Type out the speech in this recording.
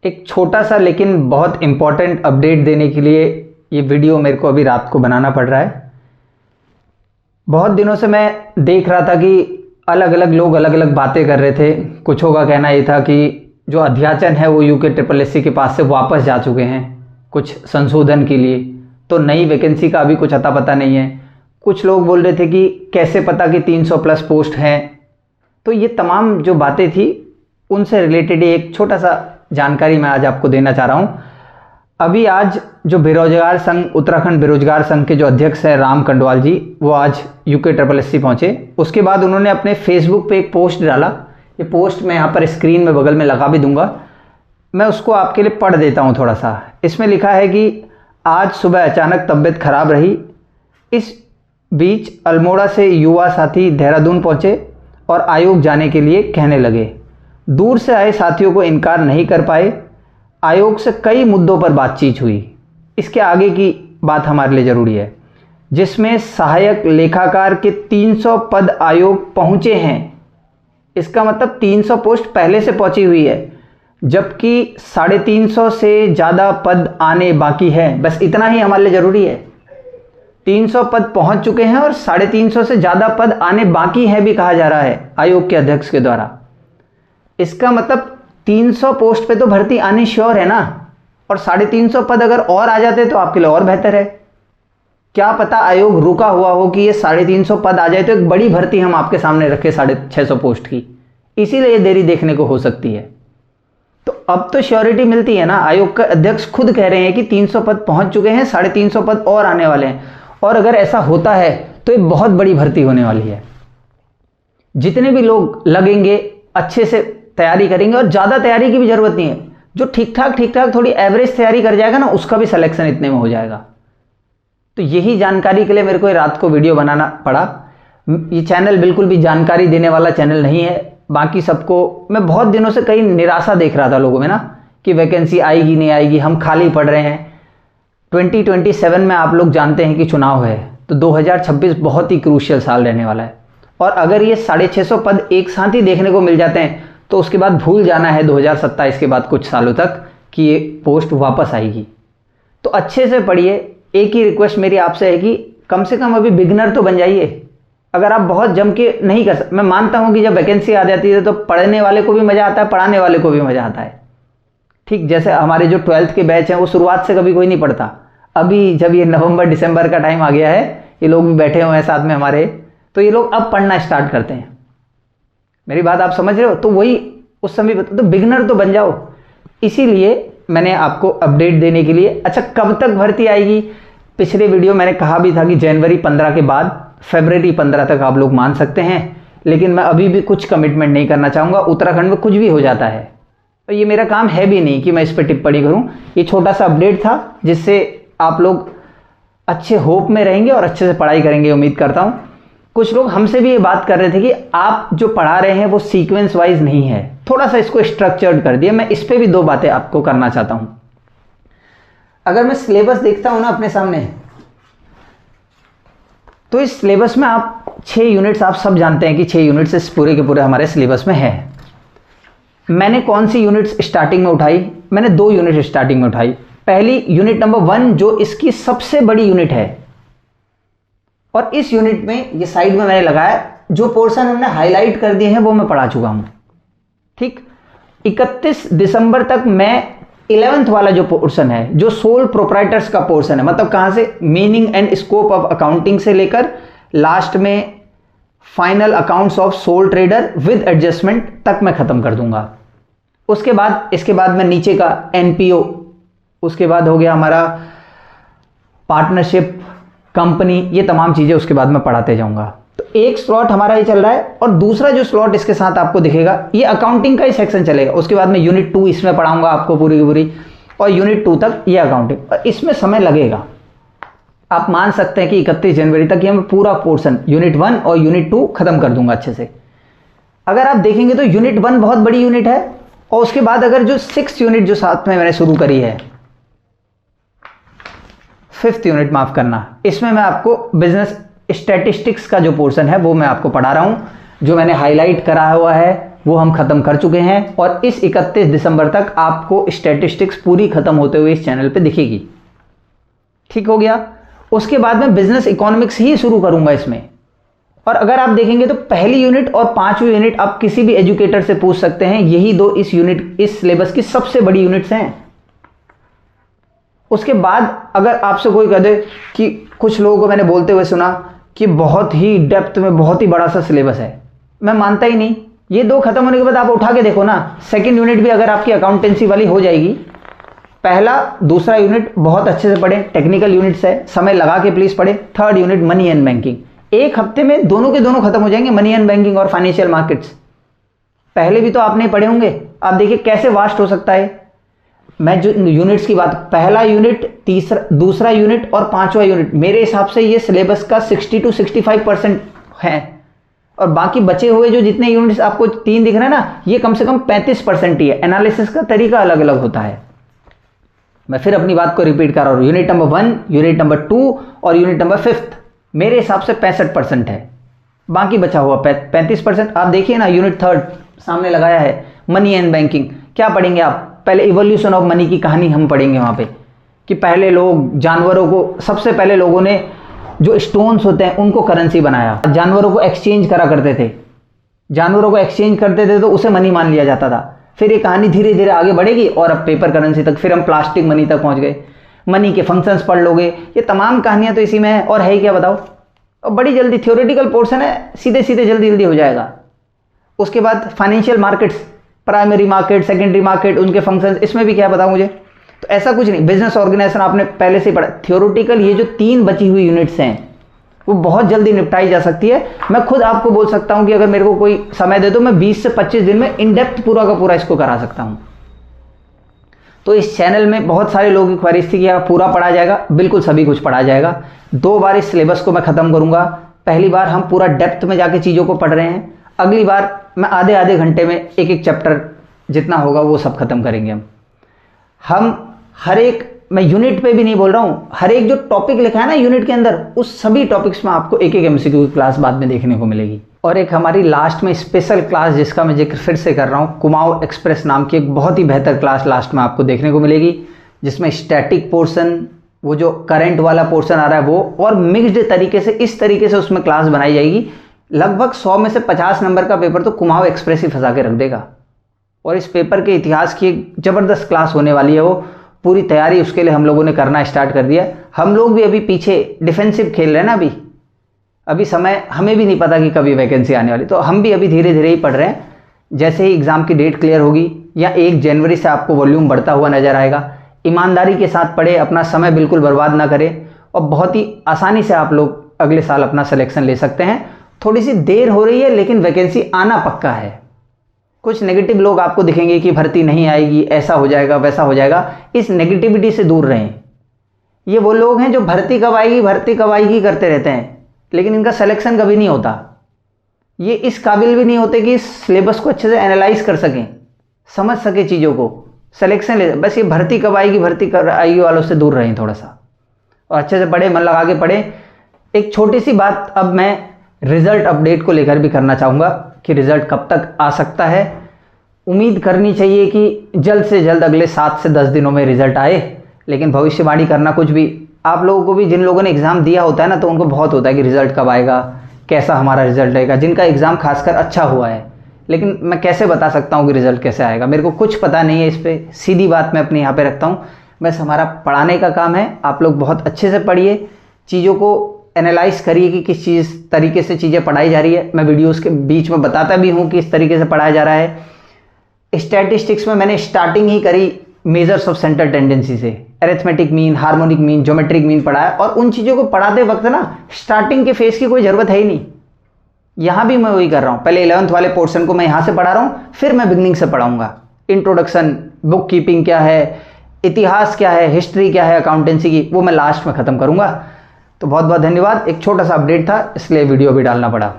एक छोटा सा लेकिन बहुत इम्पॉर्टेंट अपडेट देने के लिए ये वीडियो मेरे को अभी रात को बनाना पड़ रहा है। बहुत दिनों से मैं देख रहा था कि अलग अलग लोग अलग अलग बातें कर रहे थे। कुछों का कहना ये था कि जो अध्याचन है वो UKSSC के पास से वापस जा चुके हैं कुछ संशोधन के लिए, तो नई वैकेंसी का अभी कुछ अता पता नहीं है। कुछ लोग बोल रहे थे कि कैसे पता कि 300 प्लस पोस्ट हैं। तो ये तमाम जो बातें थी उनसे रिलेटेड एक छोटा सा जानकारी मैं आज आपको देना चाह रहा हूँ। अभी आज जो बेरोजगार संघ, उत्तराखंड बेरोजगार संघ के जो अध्यक्ष हैं राम कंडवाल जी, वो आज UKSSC पहुँचे। उसके बाद उन्होंने अपने फेसबुक पे एक पोस्ट डाला। ये पोस्ट मैं यहाँ पर स्क्रीन में बगल में लगा भी दूंगा, मैं उसको आपके लिए पढ़ देता हूँ थोड़ा सा। इसमें लिखा है कि आज सुबह अचानक तबीयत खराब रही। इस बीच अल्मोड़ा से युवा साथी देहरादून पहुँचे और आयोग जाने के लिए कहने लगे। दूर से आए साथियों को इनकार नहीं कर पाए। आयोग से कई मुद्दों पर बातचीत हुई। इसके आगे की बात हमारे लिए ज़रूरी है, जिसमें सहायक लेखाकार के 300 पद आयोग पहुँचे हैं। इसका मतलब 300 पोस्ट पहले से पहुँची हुई है, जबकि 350 से ज़्यादा पद आने बाकी है। बस इतना ही हमारे लिए ज़रूरी है। 300 पद पहुँच चुके हैं और 350 से ज़्यादा पद आने बाकी है भी कहा जा रहा है आयोग के अध्यक्ष के द्वारा। इसका मतलब 300 पोस्ट पे तो भर्ती आनी श्योर है ना, और 350 पद अगर और आ जाते तो आपके लिए और बेहतर है। क्या पता आयोग रुका हुआ हो कि ये 350 पद आ जाए तो एक बड़ी भर्ती हम आपके सामने रखे 650 पोस्ट की, इसीलिए देरी देखने को हो सकती है। तो अब तो श्योरिटी मिलती है ना। आयोग के अध्यक्ष खुद कह रहे हैं कि 300 पद पहुंच चुके हैं, 350 पद और आने वाले हैं, और अगर ऐसा होता है तो एक बहुत बड़ी भर्ती होने वाली है। जितने भी लोग लगेंगे अच्छे से तैयारी करेंगे, और ज़्यादा तैयारी की भी ज़रूरत नहीं है। जो ठीक ठाक थोड़ी एवरेज तैयारी कर जाएगा ना, उसका भी सिलेक्शन इतने में हो जाएगा। तो यही जानकारी के लिए मेरे को रात को वीडियो बनाना पड़ा। ये चैनल बिल्कुल भी जानकारी देने वाला चैनल नहीं है। बाकी सबको मैं बहुत दिनों से कई निराशा देख रहा था लोगों में ना, कि वैकेंसी आएगी नहीं आएगी, हम खाली पड़ रहे हैं। 2027 में आप लोग जानते हैं कि चुनाव है, तो 2026 बहुत ही क्रूशियल साल रहने वाला है। और अगर ये 650 पद एक साथ ही देखने को मिल जाते हैं तो उसके बाद भूल जाना है 2027 के बाद कुछ सालों तक कि ये पोस्ट वापस आएगी। तो अच्छे से पढ़िए। एक ही रिक्वेस्ट मेरी आपसे है कि कम से कम अभी बिगनर तो बन जाइए। अगर आप बहुत जम के नहीं कर सकते, मैं मानता हूं कि जब वैकेंसी आ जाती है तो पढ़ने वाले को भी मज़ा आता है, पढ़ाने वाले को भी मज़ा आता है। ठीक जैसे हमारे जो 12th के बैच हैं वो शुरुआत से कभी कोई नहीं पढ़ता। अभी जब ये नवंबर दिसंबर का टाइम आ गया है, ये लोग भी बैठे हुए हैं साथ में हमारे, तो ये लोग अब पढ़ना स्टार्ट करते हैं। मेरी बात आप समझ रहे हो? तो वही उस समय तो बिगनर तो बन जाओ। इसीलिए मैंने आपको अपडेट देने के लिए। अच्छा, कब तक भर्ती आएगी? पिछले वीडियो मैंने कहा भी था कि जनवरी 15 के बाद फरवरी 15 तक आप लोग मान सकते हैं, लेकिन मैं अभी भी कुछ कमिटमेंट नहीं करना चाहूँगा। उत्तराखंड में कुछ भी हो जाता है, तो ये मेरा काम है भी नहीं कि मैं इस पर टिप्पणी करूँ। ये छोटा सा अपडेट था जिससे आप लोग अच्छे होप में रहेंगे और अच्छे से पढ़ाई करेंगे, उम्मीद करता हूँ। कुछ लोग हमसे भी ये बात कर रहे थे कि आप जो पढ़ा रहे हैं वो सीक्वेंस वाइज नहीं है, थोड़ा सा इसको स्ट्रक्चर्ड कर दिया। मैं इस पे भी 2 बातें आपको करना चाहता हूं। अगर मैं सिलेबस देखता हूं ना अपने सामने, तो इस सिलेबस में आप 6 यूनिट्स, आप सब जानते हैं कि 6 यूनिट्स इस पूरे के पूरे हमारे सिलेबस में है। मैंने कौन सी यूनिट्स स्टार्टिंग में उठाई? मैंने 2 यूनिट स्टार्टिंग में उठाई। पहली यूनिट नंबर 1 जो इसकी सबसे बड़ी यूनिट है, और इस यूनिट में ये साइड में मैंने लगाया, जो पोर्शन हमने हाईलाइट कर दिए हैं वो मैं पढ़ा चुका हूं। ठीक, 31 दिसंबर तक मैं 11th वाला जो पोर्शन है, जो सोल प्रोप्राइटर्स का पोर्शन है, मतलब कहां से meaning and scope of accounting से लेकर लास्ट में final accounts of soul trader with adjustment तक मैं खत्म कर दूंगा। उसके बाद इसके बाद मैं नीचे का NPO, उसके बाद हो गया हमारा पार्टनरशिप, कंपनी, ये तमाम चीज़ें उसके बाद मैं पढ़ाते जाऊंगा। तो एक स्लॉट हमारा ये चल रहा है, और दूसरा जो स्लॉट इसके साथ आपको दिखेगा ये अकाउंटिंग का ही सेक्शन चलेगा। उसके बाद मैं यूनिट 2 इसमें पढ़ाऊंगा आपको पूरी की पूरी, और यूनिट 2 तक ये अकाउंटिंग। और इसमें समय लगेगा, आप मान सकते हैं कि 31 जनवरी तक ये मैं पूरा पोर्शन यूनिट 1 और यूनिट 2 खत्म कर दूंगा अच्छे से। अगर आप देखेंगे तो यूनिट 1 बहुत बड़ी यूनिट है, और उसके बाद अगर जो 6th यूनिट जो साथ में मैंने शुरू करी है, 5th यूनिट माफ करना, इसमें मैं आपको बिजनेस स्टैटिस्टिक्स का जो पोर्शन है वो मैं आपको पढ़ा रहा हूं, जो मैंने हाईलाइट करा हुआ है वो हम ख़त्म कर चुके हैं और इस 31 दिसंबर तक आपको स्टैटिस्टिक्स पूरी ख़त्म होते हुए इस चैनल पे दिखेगी। ठीक हो गया। उसके बाद मैं बिजनेस इकोनॉमिक्स ही शुरू करूंगा इसमें। और अगर आप देखेंगे तो पहली यूनिट और 5वीं यूनिट आप किसी भी एजुकेटर से पूछ सकते हैं, यही दो इस सिलेबस की सबसे बड़ी यूनिट्स हैं। उसके बाद अगर आपसे कोई कह दे कि कुछ लोगों को मैंने बोलते हुए सुना कि बहुत ही डेप्थ में बहुत ही बड़ा सा सिलेबस है, मैं मानता ही नहीं। ये दो खत्म होने के बाद आप उठा के देखो ना, सेकंड यूनिट भी अगर आपकी अकाउंटेंसी वाली हो जाएगी, पहला दूसरा यूनिट बहुत अच्छे से पढ़े, टेक्निकल यूनिट्स है, समय लगा के प्लीज पढ़े। Third unit money and banking, एक हफ्ते में दोनों के दोनों खत्म हो जाएंगे, मनी एंड बैंकिंग और फाइनेंशियल मार्केट्स। पहले भी तो आपने पढ़े होंगे, आप देखिए कैसे वास्ट हो सकता है। मैं जो यूनिट्स की बात, पहला यूनिट, दूसरा यूनिट और 5वां यूनिट, मेरे हिसाब से ये सिलेबस का 60 to 65% है। और बाकी बचे हुए जो जितने यूनिट्स आपको 3 दिख रहे हैं ना, ये कम से कम 35% ही है। एनालिसिस का तरीका अलग अलग होता है। मैं फिर अपनी बात को रिपीट कर रहा हूं, यूनिट नंबर 1, यूनिट नंबर 2 और यूनिट नंबर 5 मेरे हिसाब से 65% है, बाकी बचा हुआ 35%। आप देखिए ना, यूनिट 3 सामने लगाया है, मनी एंड बैंकिंग। क्या पढ़ेंगे आप? पहले इवोल्यूशन ऑफ मनी की कहानी हम पढ़ेंगे वहां पे, कि पहले लोग जानवरों को, सबसे पहले लोगों ने जो स्टोन्स होते हैं उनको करेंसी बनाया, जानवरों को एक्सचेंज करा करते थे, जानवरों को एक्सचेंज करते थे तो उसे मनी मान लिया जाता था। फिर ये कहानी धीरे धीरे आगे बढ़ेगी और अब पेपर करेंसी तक, फिर हम प्लास्टिक मनी तक पहुंच गए। मनी के फंक्शंस पढ़ लोगे, ये तमाम कहानियां तो इसी में है। और है क्या बताओ, और बड़ी जल्दी थ्योरेटिकल पोर्शन है, सीधे सीधे जल्दी जल्दी हो जाएगा। उसके बाद financial markets, primary market, secondary market, उनके फंक्शंस, इसमें भी क्या बताऊं मुझे, तो ऐसा कुछ नहीं। बिजनेस ऑर्गेनाइजेशन आपने पहले से पढ़ा। थ्योरेटिकल ये जो 3 बची हुई यूनिट्स हैं वो बहुत जल्दी निपटाई जा सकती है। मैं खुद आपको बोल सकता हूं कि अगर मेरे को कोई समय दे दो, मैं 20 से 25 दिन में इन डेप्थ पूरा का पूरा इसको करा सकता हूं। तो इस चैनल में बहुत सारे लोगों की ख्वाहिश थी कि पूरा पढ़ा जाएगा, बिल्कुल सभी कुछ पढ़ा जाएगा। 2 बार इस सिलेबस को मैं खत्म करूंगा। पहली बार हम पूरा डेप्थ में जाके चीजों को पढ़ रहे हैं, अगली बार मैं आधे आधे घंटे में एक चैप्टर जितना होगा वो सब खत्म करेंगे। हम हर एक, मैं यूनिट पे भी नहीं बोल रहा हूं, हर एक जो टॉपिक लिखा है ना यूनिट के अंदर, उस सभी टॉपिक्स में आपको एक MCQ की क्लास बाद में देखने को मिलेगी। और एक हमारी लास्ट में स्पेशल क्लास, जिसका मैं जिक्र फिर से कर रहा हूं, कुमाऊं एक्सप्रेस नाम की एक बहुत ही बेहतर क्लास लास्ट में आपको देखने को मिलेगी, जिसमें स्टैटिक पोर्शन, वो जो करंट वाला पोर्शन आ रहा है वो, और मिक्स्ड तरीके से, इस तरीके से उसमें क्लास बनाई जाएगी। लगभग 100 में से 50 नंबर का पेपर तो कुमाऊं एक्सप्रेस ही फंसा के रख देगा। और इस पेपर के इतिहास की एक जबरदस्त क्लास होने वाली है। वो पूरी तैयारी उसके लिए हम लोगों ने करना स्टार्ट कर दिया। हम लोग भी अभी पीछे डिफेंसिव खेल रहे हैं ना, अभी समय, हमें भी नहीं पता कि कभी वैकेंसी आने वाली, तो हम भी अभी धीरे धीरे ही पढ़ रहे हैं। जैसे ही एग्जाम की डेट क्लियर होगी या 1 जनवरी से आपको वॉल्यूम बढ़ता हुआ नजर आएगा। ईमानदारी के साथ पढ़े, अपना समय बिल्कुल बर्बाद ना करें, और बहुत ही आसानी से आप लोग अगले साल अपना सिलेक्शन ले सकते हैं। थोड़ी सी देर हो रही है लेकिन वैकेंसी आना पक्का है। कुछ नेगेटिव लोग आपको दिखेंगे कि भर्ती नहीं आएगी, ऐसा हो जाएगा, वैसा हो जाएगा, इस नेगेटिविटी से दूर रहें। ये वो लोग हैं जो भर्ती कब आएगी करते रहते हैं, लेकिन इनका सिलेक्शन कभी नहीं होता। ये इस काबिल भी नहीं होते कि इस सिलेबस को अच्छे से एनालाइज कर सकें, समझ सके चीज़ों को, सिलेक्शन ले। बस ये भर्ती कब आएगी वालों से दूर रहें थोड़ा सा, और अच्छे से पढ़े, मन लगा के पढ़े। एक छोटी सी बात अब मैं रिजल्ट अपडेट को लेकर भी करना चाहूँगा कि रिजल्ट कब तक आ सकता है। उम्मीद करनी चाहिए कि जल्द से जल्द अगले 7 से 10 दिनों में रिजल्ट आए, लेकिन भविष्यवाणी करना कुछ भी, आप लोगों को भी, जिन लोगों ने एग्ज़ाम दिया होता है ना, तो उनको बहुत होता है कि रिजल्ट कब आएगा, कैसा हमारा रिजल्ट रहेगा, जिनका एग्ज़ाम खासकर अच्छा हुआ है। लेकिन मैं कैसे बता सकता हूँ कि रिजल्ट कैसे आएगा, मेरे को कुछ पता नहीं है इस पर। सीधी बात मैं अपने यहाँ पे रखता हूँ, बस हमारा पढ़ाने का काम है। आप लोग बहुत अच्छे से पढ़िए, चीज़ों को एनालाइज करिए कि किस चीज़ तरीके से चीज़ें पढ़ाई जा रही है। मैं वीडियोस के बीच में बताता भी हूँ कि इस तरीके से पढ़ाया जा रहा है। स्टैटिस्टिक्स में मैंने स्टार्टिंग ही करी मेजर्स ऑफ सेंट्रल टेंडेंसी से, arithmetic mean, harmonic mean, geometric mean पढ़ाया। और उन चीज़ों को पढ़ाते वक्त ना स्टार्टिंग के फेस की कोई ज़रूरत है ही नहीं। यहाँ भी मैं वही कर रहा हूँ, पहले 11th वाले पोर्शन को मैं यहाँ से पढ़ा रहा हूँ, फिर मैं बिगनिंग से पढ़ाऊँगा। इंट्रोडक्शन, बुक कीपिंग क्या है, इतिहास क्या है, हिस्ट्री क्या है अकाउंटेंसी की, वो मैं लास्ट में ख़त्म करूँगा। तो बहुत बहुत धन्यवाद। एक छोटा सा अपडेट था इसलिए वीडियो भी डालना पड़ा।